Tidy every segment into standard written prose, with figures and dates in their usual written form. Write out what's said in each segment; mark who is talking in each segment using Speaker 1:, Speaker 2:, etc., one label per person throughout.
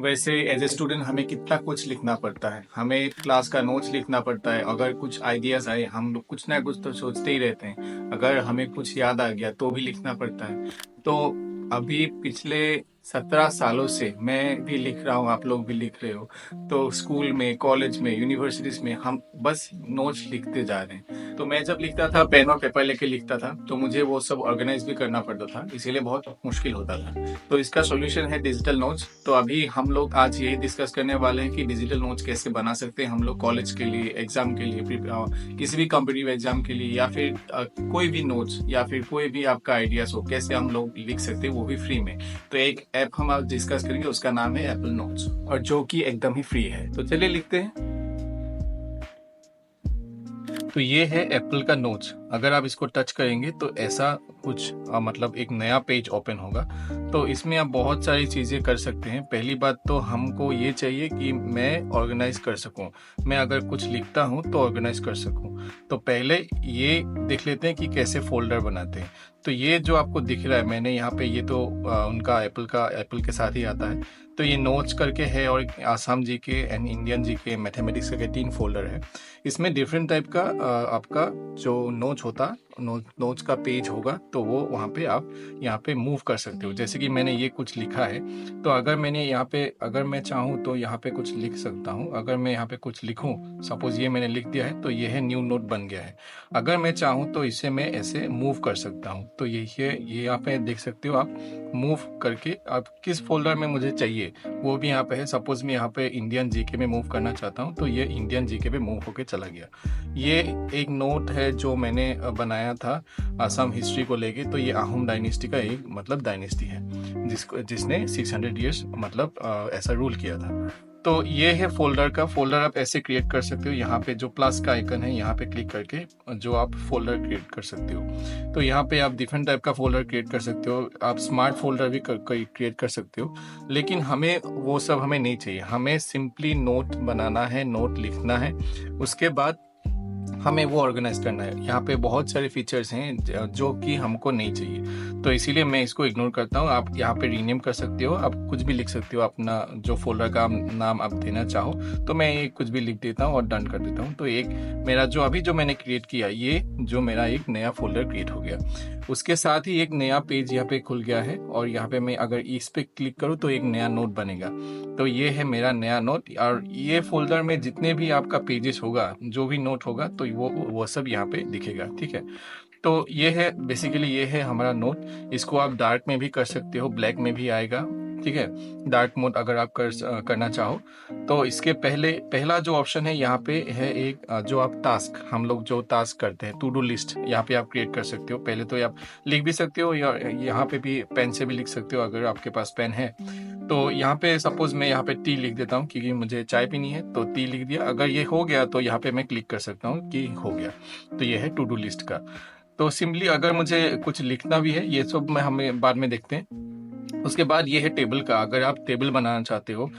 Speaker 1: वैसे as a student हमें कितना कुछ लिखना पड़ता है। हमें क्लास का नोट्स लिखना पड़ता है। अगर कुछ आइडियाज आए, हम लोग कुछ ना कुछ तो सोचते ही रहते हैं। अगर हमें कुछ याद आ गया तो भी लिखना पड़ता है। तो अभी पिछले 17 सालों से मैं भी लिख रहा हूँ, आप लोग भी लिख रहे हो। तो स्कूल में, कॉलेज में, यूनिवर्सिटीज में हम बस नोट्स लिखते जा रहे हैं। तो मैं जब लिखता था, पेन और पेपर लेके लिखता था, तो मुझे वो सब ऑर्गेनाइज भी करना पड़ता था, इसीलिए बहुत मुश्किल होता था। तो इसका सॉल्यूशन है डिजिटल नोट्स। तो अभी हम लोग आज यही डिस्कस करने वाले हैं कि डिजिटल नोट्स कैसे बना सकते हैं हम लोग कॉलेज के लिए, एग्जाम के लिए, किसी भी कॉम्पिटिटिव एग्जाम के लिए, या फिर कोई भी नोट्स या फिर कोई भी आपका आइडियाज हो, कैसे हम लोग लिख सकते हैं वो भी फ्री में। तो एक ऐप हम आज डिस्कस करेंगे, उसका नाम है एप्पल नोट्स, और जो कि एकदम ही फ्री है। तो चलिए लिखते हैं। तो ये है एप्पल का नोट्स। अगर आप इसको टच करेंगे तो ऐसा कुछ मतलब एक नया पेज ओपन होगा। तो इसमें आप बहुत सारी चीज़ें कर सकते हैं। पहली बात तो हमको ये चाहिए कि मैं ऑर्गेनाइज कर सकूं। मैं अगर कुछ लिखता हूं तो ऑर्गेनाइज कर सकूं। तो पहले ये देख लेते हैं कि कैसे फोल्डर बनाते हैं। तो ये जो आपको दिख रहा है, मैंने यहाँ पे, ये तो उनका एप्पल के साथ ही आता है। तो ये नोट्स करके है, और आसाम जी के एंड इंडियन जी के मैथमेटिक्स के 3 फोल्डर है। इसमें डिफरेंट टाइप का आपका जो नोट्स का पेज होगा, तो वो वहाँ पे आप यहाँ पे मूव कर सकते हो। जैसे कि मैंने ये कुछ लिखा है, तो अगर मैंने यहाँ पे, अगर मैं चाहूँ तो यहाँ पे कुछ लिख सकता हूँ। अगर मैं यहाँ पे कुछ लिखूँ, सपोज ये मैंने लिख दिया है, तो ये है न्यू नोट बन गया है। अगर मैं चाहूँ तो इसे मैं ऐसे मूव कर सकता हूँ। तो ये यहाँ पे देख सकते हो आप, मूव करके आप किस फोल्डर में मुझे चाहिए वो भी यहाँ पे है। सपोज मैं यहाँ पे इंडियन जीके में मूव करना चाहता हूँ, तो ये इंडियन जीके पे मूव होके चला गया। ये एक नोट है जो मैंने बनाया था असम हिस्ट्री को लेके। तो ये आहूम डायनेस्टी का एक मतलब डायनेस्टी है जिसने 600 ईयर्स मतलब ऐसा रूल किया था। तो ये है फोल्डर आप ऐसे क्रिएट कर सकते हो। यहाँ पे जो प्लस का आइकन है, यहाँ पे क्लिक करके जो आप फोल्डर क्रिएट कर सकते हो। तो यहाँ पे आप डिफरेंट टाइप का फोल्डर क्रिएट कर सकते हो। आप स्मार्ट फोल्डर भी क्रिएट कर सकते हो। लेकिन हमें वो सब हमें नहीं चाहिए। हमें सिंपली नोट बनाना है, नोट लिखना है। उसके बाद हमें वो ऑर्गेनाइज करना है। यहाँ पे बहुत सारे फीचर्स हैं जो कि हमको नहीं चाहिए, तो इसीलिए मैं इसको इग्नोर करता हूँ। आप यहाँ पे रीनेम कर सकते हो, आप कुछ भी लिख सकते हो, अपना जो फोल्डर का नाम आप देना चाहो। तो मैं ये कुछ भी लिख देता हूँ और डन कर देता हूँ। तो एक मेरा जो अभी जो मैंने क्रिएट किया, ये जो मेरा एक नया फोल्डर क्रिएट हो गया। उसके साथ ही एक नया पेज यहाँ पे खुल गया है, और यहाँ पे मैं अगर इस पे क्लिक करूँ तो एक नया नोट बनेगा। तो ये है मेरा नया नोट, और ये फोल्डर में जितने भी आपका पेजेस होगा, जो भी नोट होगा, तो वो सब यहाँ पे दिखेगा। ठीक है। तो ये है बेसिकली, ये है हमारा नोट। इसको आप डार्क में भी कर सकते हो, ब्लैक में भी आएगा। ठीक है। डार्क मोड अगर आप करना चाहो, तो इसके पहला जो ऑप्शन है यहाँ पे है एक जो आप टास्क, हम लोग जो टास्क करते हैं, टू डू लिस्ट, यहाँ पे आप क्रिएट कर सकते हो। पहले तो आप लिख भी सकते हो, या यहाँ पे भी पेन से भी लिख सकते हो अगर आपके पास पेन है। तो यहाँ पे सपोज मैं यहाँ पे टी लिख देता हूँ, क्योंकि मुझे चाय पीनी है, तो टी लिख दिया। अगर ये हो गया तो यहाँ पे मैं क्लिक कर सकता हूँ कि हो गया। तो ये है टू डू लिस्ट का। तो सिंपली अगर मुझे कुछ लिखना भी है, ये सब मैं हमें बाद में देखते हैं। उसके बाद ये है टेबल का। अगर आप टेबल बनाना चाहते हो,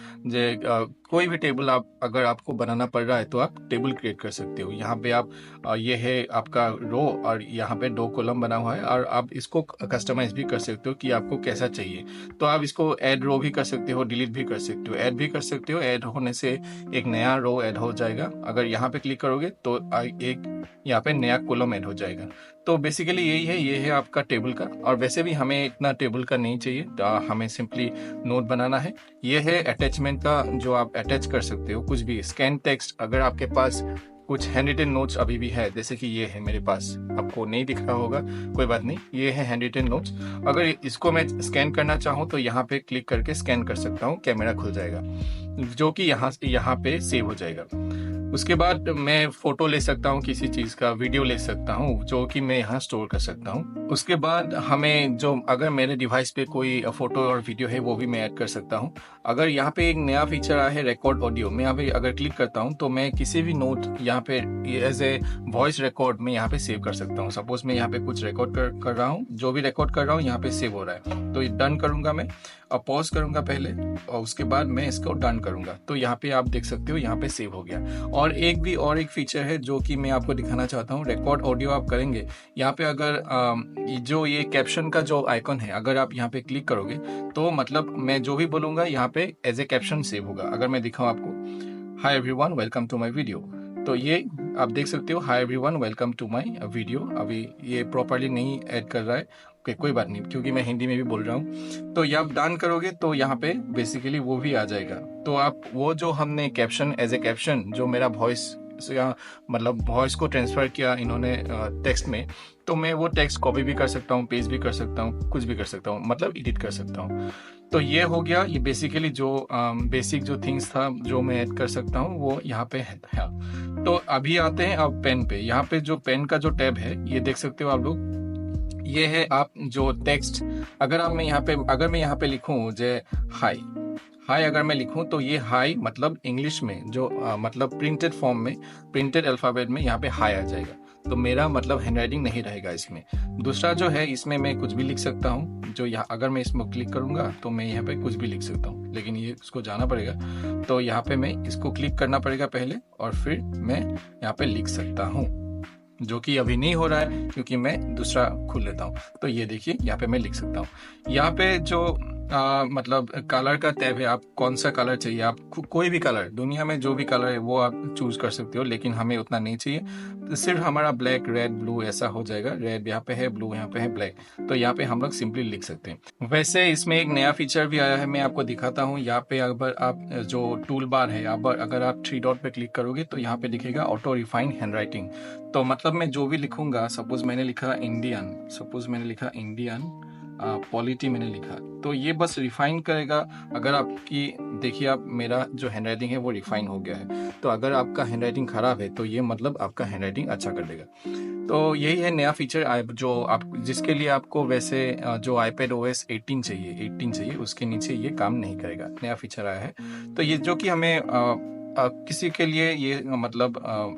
Speaker 1: कोई भी टेबल आप अगर आपको बनाना पड़ रहा है, तो आप टेबल क्रिएट कर सकते हो। यहाँ पे आप ये है आपका रो, और यहाँ पे 2 कॉलम बना हुआ है, और आप इसको कस्टमाइज भी कर सकते हो कि आपको कैसा चाहिए। तो आप इसको ऐड रो भी कर सकते हो, डिलीट भी कर सकते हो, ऐड भी कर सकते हो। ऐड होने से एक नया रो ऐड हो जाएगा। अगर यहाँ पे क्लिक करोगे तो एक यहाँ पे नया कॉलम ऐड हो जाएगा। तो बेसिकली यही है, ये है आपका टेबल का। और वैसे भी हमें इतना टेबल का नहीं चाहिए, हमें सिंपली नोट बनाना है। ये है अटैचमेंट का, जो आप अटैच कर सकते हो कुछ भी। स्कैन टेक्स्ट, अगर आपके पास कुछ हैंड रिटन नोट्स अभी भी है, जैसे कि ये है मेरे पास, आपको नहीं दिख रहा होगा, कोई बात नहीं, ये है हैंड रिटन नोट्स। अगर इसको मैं स्कैन करना चाहूँ तो यहाँ पे क्लिक करके स्कैन कर सकता हूँ, कैमरा खुल जाएगा, जो कि यहाँ पे सेव हो जाएगा। उसके बाद मैं फोटो ले सकता हूँ किसी चीज़ का, वीडियो ले सकता हूँ, जो कि मैं यहाँ स्टोर कर सकता हूँ। उसके बाद हमें जो, अगर मेरे डिवाइस पे कोई फोटो और वीडियो है, वो भी मैं ऐड कर सकता हूँ। अगर यहाँ पे एक नया फीचर आया है रिकॉर्ड ऑडियो, मैं यहाँ पे अगर क्लिक करता हूँ तो मैं किसी भी नोट यहाँ पे एज ए वॉइस रिकॉर्ड में यहाँ पे सेव कर सकता हूँ। सपोज मैं यहाँ पे कुछ रिकॉर्ड कर रहा हूँ, जो भी रिकॉर्ड कर रहा हूँ यहाँ पे सेव हो रहा है, तो डन करूंगा मैं। अब पॉज करूंगा पहले और उसके बाद मैं इसको डन करूंगा। तो यहाँ पे आप देख सकते हो यहाँ पे सेव हो गया। और एक फीचर है जो कि मैं आपको दिखाना चाहता हूँ। रिकॉर्ड ऑडियो आप करेंगे, यहाँ पे अगर जो ये कैप्शन का जो आइकन है, अगर आप यहाँ पे क्लिक करोगे तो मतलब मैं जो भी बोलूंगा यहाँ पे एज ए कैप्शन सेव होगा। अगर मैं दिखाऊं आपको, hi everyone welcome to my video, तो ये आप देख सकते हो, hi everyone welcome to my video. अभी ये प्रॉपर्ली नहीं ऐड कर रहा है, ओके कोई बात नहीं, क्योंकि मैं हिंदी में भी बोल रहा हूँ। तो ये आप डन करोगे तो यहाँ पे बेसिकली वो भी आ जाएगा। तो आप वो जो हमने कैप्शन एज ए कैप्शन जो मेरा वॉइस या मतलब वॉइस को ट्रांसफर किया इन्होंने टेक्स्ट में, तो मैं वो टेक्स्ट कॉपी भी कर सकता हूँ, पेस्ट भी कर सकता हूँ, कुछ भी कर सकता हूँ, मतलब एडिट कर सकता हूँ। तो ये हो गया, ये बेसिकली जो बेसिक जो थिंग्स था जो मैं ऐड कर सकता हूँ वो यहाँ पे है। तो अभी आते हैं अब पेन पे। यहाँ पे जो पेन का जो टैब है ये देख सकते हो आप लोग, ये है आप जो टेक्स्ट, अगर मैं यहाँ पे लिखूँ जय हाय अगर मैं लिखूं तो ये हाई मतलब इंग्लिश में जो मतलब प्रिंटेड फॉर्म में, प्रिंटेड अल्फाबेट में यहाँ पे हाई आ जाएगा। तो मेरा मतलब हैंडराइटिंग नहीं रहेगा इसमें। दूसरा जो है इसमें मैं कुछ भी लिख सकता हूँ, जो यहाँ अगर मैं इसमें क्लिक करूंगा तो मैं यहाँ पे कुछ भी लिख सकता हूँ, लेकिन ये इसको जाना पड़ेगा। तो यहाँ पे मैं इसको क्लिक करना पड़ेगा पहले और फिर मैं यहाँ पे लिख सकता हूँ, जो कि अभी नहीं हो रहा है क्योंकि मैं दूसरा खोल लेता हूँ। तो ये देखिए यहाँ पे मैं लिख सकता हूँ। यहाँ पे जो मतलब कलर का टैब है, आप कौन सा कलर चाहिए, आप कोई भी कलर, दुनिया में जो भी कलर है वो आप चूज कर सकते हो, लेकिन हमें उतना नहीं चाहिए। तो सिर्फ हमारा ब्लैक रेड ब्लू ऐसा हो जाएगा। रेड यहाँ पे है, ब्लू यहाँ पे है, ब्लैक। तो यहाँ पे हम लोग सिंपली लिख सकते हैं। वैसे इसमें एक नया फीचर भी आया है, मैं आपको दिखाता हूँ। यहाँ पे अगर आप जो टूल बार है, अगर आप 3 डॉट पे क्लिक करोगे तो यहाँ पे दिखेगा ऑटो रिफाइन हैंडराइटिंग। तो मतलब मैं जो भी लिखूंगा, सपोज मैंने लिखा इंडियन पॉलिटी मैंने लिखा, तो ये बस रिफाइन करेगा। अगर आपकी देखिए आप मेरा जो हैंडराइटिंग है वो रिफाइन हो गया है। तो अगर आपका हैंडराइटिंग खराब है तो ये मतलब आपका हैंडराइटिंग अच्छा कर देगा। तो यही है नया फीचर जो आप जिसके लिए आपको वैसे जो iPadOS 18 चाहिए उसके नीचे ये काम नहीं करेगा। नया फीचर आया है। तो ये जो कि हमें किसी के लिए ये मतलब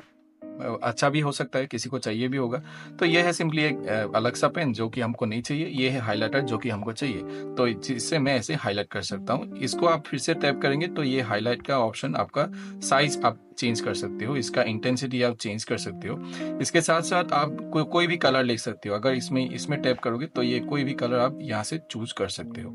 Speaker 1: अच्छा भी हो सकता है, किसी को चाहिए भी होगा। तो ये है सिंपली एक अलग सा पेन जो कि हमको नहीं चाहिए। ये है हाइलाइटर जो कि हमको चाहिए, तो इससे मैं ऐसे हाईलाइट कर सकता हूँ। इसको आप फिर से टैप करेंगे तो ये हाईलाइट का ऑप्शन, आपका साइज आप चेंज कर सकते हो, इसका इंटेंसिटी आप चेंज कर सकते हो। इसके साथ साथ आप कोई भी कलर लिख सकते हो। अगर इसमें टैप करोगे तो ये कोई भी कलर आप यहाँ से चूज कर सकते हो।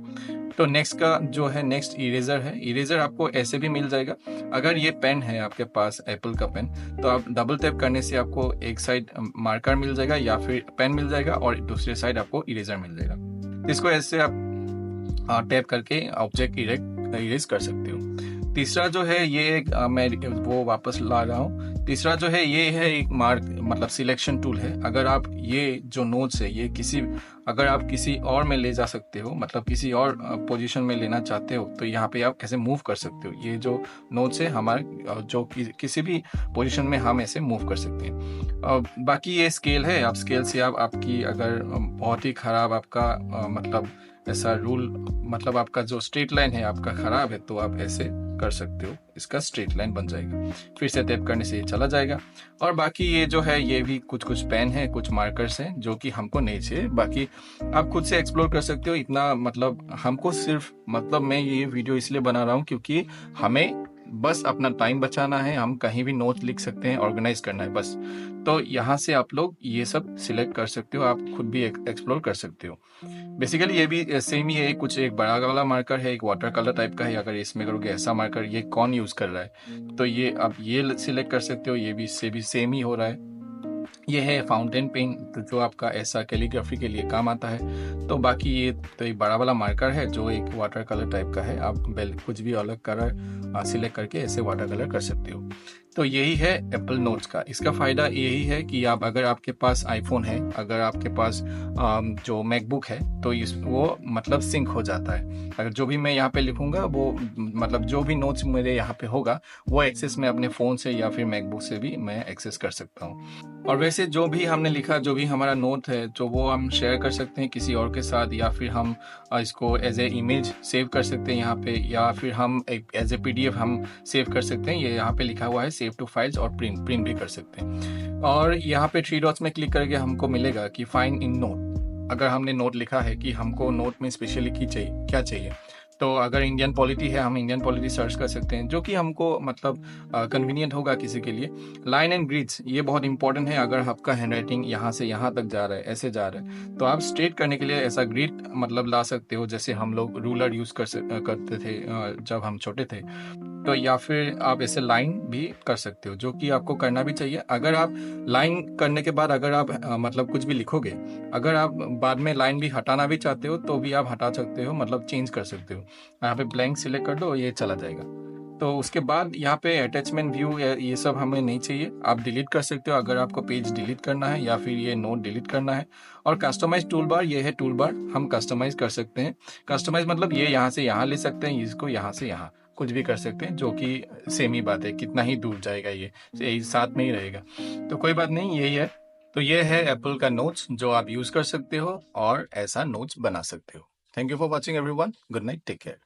Speaker 1: तो नेक्स्ट का जो है नेक्स्ट इरेजर है। इरेजर आपको ऐसे भी मिल जाएगा। अगर ये पेन है आपके पास एप्पल का पेन, तो आप डबल टैप करने से आपको एक साइड मार्कर मिल जाएगा या फिर पेन मिल जाएगा और दूसरे साइड आपको इरेजर मिल जाएगा। इसको ऐसे आप टैप करके ऑब्जेक्ट इरेज कर सकते हो। तीसरा जो है ये मैं वो वापस ला रहा हूँ। तीसरा जो है ये है एक मतलब सिलेक्शन टूल है। अगर आप ये जो नोट्स है ये अगर आप किसी और में ले जा सकते हो, मतलब किसी और पोजीशन में लेना चाहते हो, तो यहाँ पे आप कैसे मूव कर सकते हो। ये जो नोट्स है हमारे जो किसी भी पोजीशन में हम ऐसे मूव कर सकते हैं। बाकी ये स्केल है, आप स्केल से आपकी अगर बहुत ही खराब आपका मतलब ऐसा रूल, मतलब आपका जो स्ट्रेट लाइन है आपका खराब है, तो आप ऐसे कर सकते हो, इसका स्ट्रेट लाइन बन जाएगा। फिर से टैप करने से ये चला जाएगा। और बाकी ये जो है ये भी कुछ पेन है, कुछ मार्कर्स हैं जो कि हमको नहीं चाहिए। बाकी आप खुद से एक्सप्लोर कर सकते हो। इतना मतलब हमको सिर्फ मतलब मैं ये वीडियो इसलिए बना रहा हूँ क्योंकि हमें बस अपना टाइम बचाना है, हम कहीं भी नोट लिख सकते हैं, ऑर्गेनाइज करना है बस। तो यहाँ से आप लोग ये सब सिलेक्ट कर सकते हो, आप खुद भी एक्सप्लोर कर सकते हो। बेसिकली ये भी सेम ही है, कुछ एक बड़ा वाला मार्कर है, एक वाटर कलर टाइप का है। अगर इसमें करोगे ऐसा मार्कर, ये कौन यूज कर रहा है, तो ये आप ये सिलेक्ट कर सकते हो। ये भी इससे भी सेम ही हो रहा है। ये है फाउंटेन पेन, तो जो आपका ऐसा कैलीग्राफी के लिए काम आता है। तो बाकी ये तो एक बड़ा वाला मार्कर है जो एक वाटर कलर टाइप का है। आप कुछ भी अलग कलर सिलेक्ट करके ऐसे वाटर कलर कर सकते हो। तो यही है एप्पल नोट्स का। इसका फ़ायदा यही है कि अगर आपके पास आईफोन है, अगर आपके पास जो मैकबुक है, तो वो मतलब सिंक हो जाता है। अगर जो भी मैं यहाँ पे लिखूंगा वो मतलब जो भी नोट्स मेरे यहाँ पे होगा वो एक्सेस मैं अपने फ़ोन से या फिर मैकबुक से भी मैं एक्सेस कर सकता हूँ। और वैसे जो भी हमने लिखा, जो भी हमारा नोट है, जो वो हम शेयर कर सकते हैं किसी और के साथ, या फिर हम इसको एज ए इमेज सेव कर सकते हैं यहाँ पे, या फिर हम एज ए PDF हम सेव कर सकते हैं। ये यहाँ पे लिखा हुआ है सेव टू फाइल्स, और प्रिंट भी कर सकते हैं। और यहाँ पे 3 डॉट्स में क्लिक करके हमको मिलेगा कि फाइंड इन नोट। अगर हमने नोट लिखा है कि हमको नोट में स्पेशली क्या चाहिए, तो अगर इंडियन पॉलिटी है, हम इंडियन पॉलिटी सर्च कर सकते हैं, जो कि हमको मतलब कन्वीनियंट होगा किसी के लिए। लाइन एंड ग्रिड्स ये बहुत इंपॉर्टेंट है। अगर आपका हैंड राइटिंग यहाँ से यहाँ तक जा रहा है, ऐसे जा रहा है, तो आप स्ट्रेट करने के लिए ऐसा ग्रिड मतलब ला सकते हो, जैसे हम लोग रूलर यूज़ करते थे जब हम छोटे थे। तो या फिर आप ऐसे लाइन भी कर सकते हो, जो कि आपको करना भी चाहिए। अगर आप लाइन करने के बाद अगर आप मतलब कुछ भी लिखोगे, अगर आप बाद में लाइन भी हटाना भी चाहते हो तो भी आप हटा सकते हो, मतलब चेंज कर सकते हो। यहाँ पे ब्लैंक सिलेक्ट कर दो, ये चला जाएगा। तो उसके बाद यहाँ पे अटैचमेंट व्यू ये सब हमें नहीं चाहिए, आप डिलीट कर सकते हो अगर आपको पेज डिलीट करना है या फिर ये नोट डिलीट करना है। और कस्टमाइज टूल बार, ये है टूल बार, हम कस्टमाइज कर सकते हैं। कस्टमाइज मतलब ये यहाँ से यहाँ ले सकते हैं, इसको यहाँ से यहाँ कुछ भी कर सकते हैं, जो कि सेम ही बात है, कितना ही दूर जाएगा ये साथ में ही रहेगा। तो कोई बात नहीं, यही है। तो ये है एप्पल का नोट्स जो आप यूज कर सकते हो और ऐसा नोट्स बना सकते हो। Thank you for watching everyone. Good night, take care.